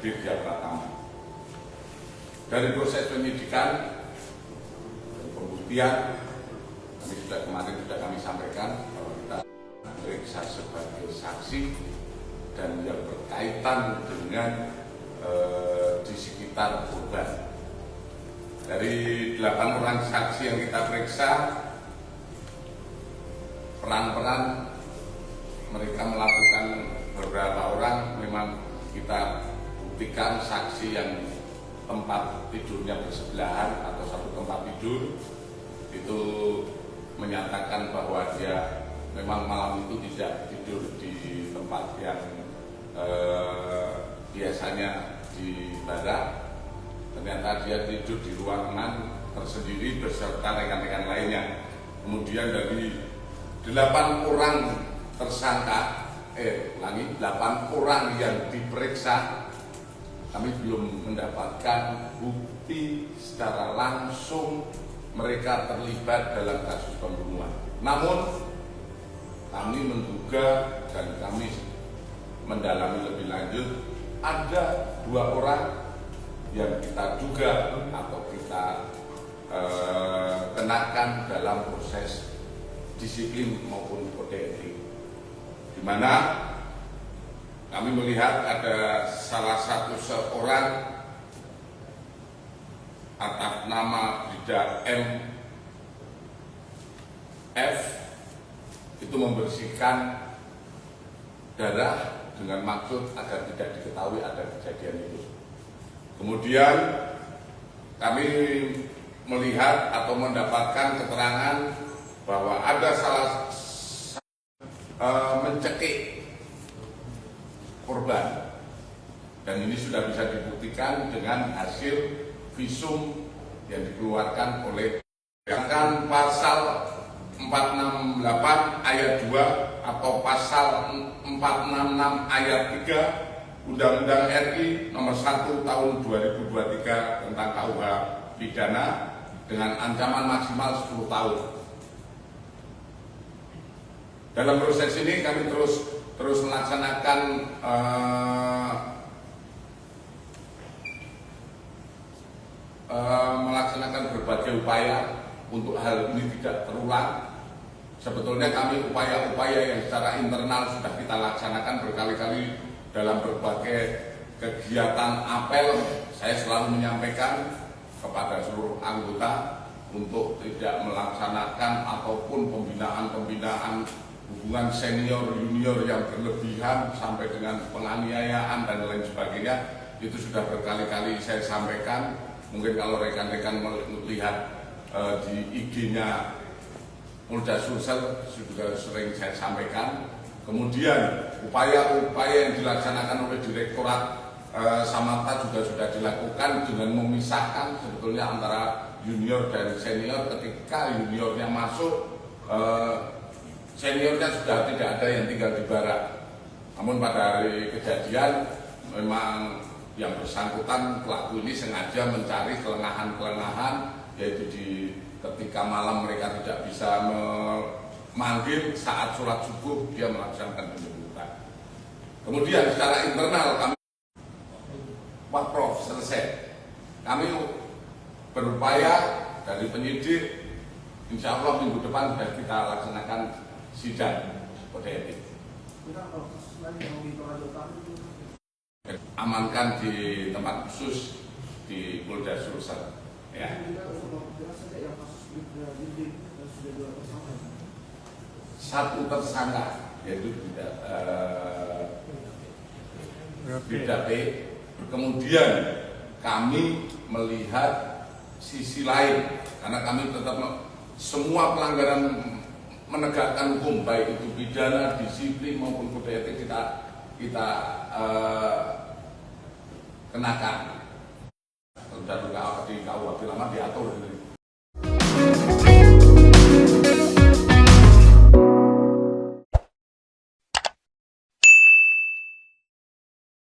Dirja Pratama. Dari proses penyidikan, pembuktian, kemarin sudah kami sampaikan bahwa kita periksa sebagai saksi dan yang berkaitan dengan di sekitar korban. Dari 8 orang saksi yang kita periksa, peran-peran mereka melakukan beberapa orang memang kita buktikan saksi yang tempat tidurnya bersebelahan atau satu tempat tidur itu menyatakan bahwa dia memang malam itu tidak tidur di tempat yang biasanya di barak. Ternyata dia tidur di ruangan tersendiri beserta rekan-rekan lainnya. Kemudian dari 8 orang tersangka, 8 orang yang diperiksa, kami belum mendapatkan bukti secara langsung mereka terlibat dalam kasus pembunuhan. Namun kami menduga dan kami mendalami lebih lanjut, ada 2 orang yang kita duga atau kita kenakan dalam proses disiplin maupun kode etik, di mana kami melihat ada salah satu seorang atas nama Bribda MF itu membersihkan darah dengan maksud agar tidak diketahui ada kejadian itu. Kemudian kami melihat atau mendapatkan keterangan bahwa ada mencekik korban, dan ini sudah bisa dibuktikan dengan hasil visum yang dikeluarkan oleh pasal 468 ayat 2 atau pasal 466 ayat 3 Undang-Undang RI nomor 1 tahun 2023 tentang KUH pidana dengan ancaman maksimal 10 tahun. Dalam proses ini kami terus melaksanakan berbagai upaya untuk hal ini tidak terulang. Sebetulnya kami upaya-upaya yang secara internal sudah kita laksanakan berkali-kali dalam berbagai kegiatan apel. Saya selalu menyampaikan kepada seluruh anggota untuk tidak melaksanakan ataupun pembinaan hubungan senior junior yang berlebihan sampai dengan penganiayaan dan lain sebagainya. Itu sudah berkali-kali saya sampaikan. Mungkin kalau rekan-rekan melihat di IG-nya Polda Sulsel sudah sering saya sampaikan. Kemudian upaya-upaya yang dilaksanakan oleh Direktorat Samapta juga sudah dilakukan dengan memisahkan sebetulnya antara junior dan senior. Ketika juniornya masuk, seniornya sudah tidak ada yang tinggal di barak. Namun pada hari kejadian memang yang bersangkutan pelaku ini sengaja mencari kelengahan-kelengahan, yaitu ketika malam mereka tidak bisa memanggil, saat sholat subuh dia melaksanakan penjemputan. Kemudian secara internal kami Prof selesai. Kami berupaya dari penyidik, insya Allah minggu depan sudah kita laksanakan sidang kode etik. Amankan di tempat khusus di Polda Sulsel. Ya. Satu tersangka yaitu Bribda P. Kemudian kami melihat sisi lain, karena kami tetap semua pelanggaran menegakkan hukum baik itu pidana, disiplin maupun kode etik kita kenakan.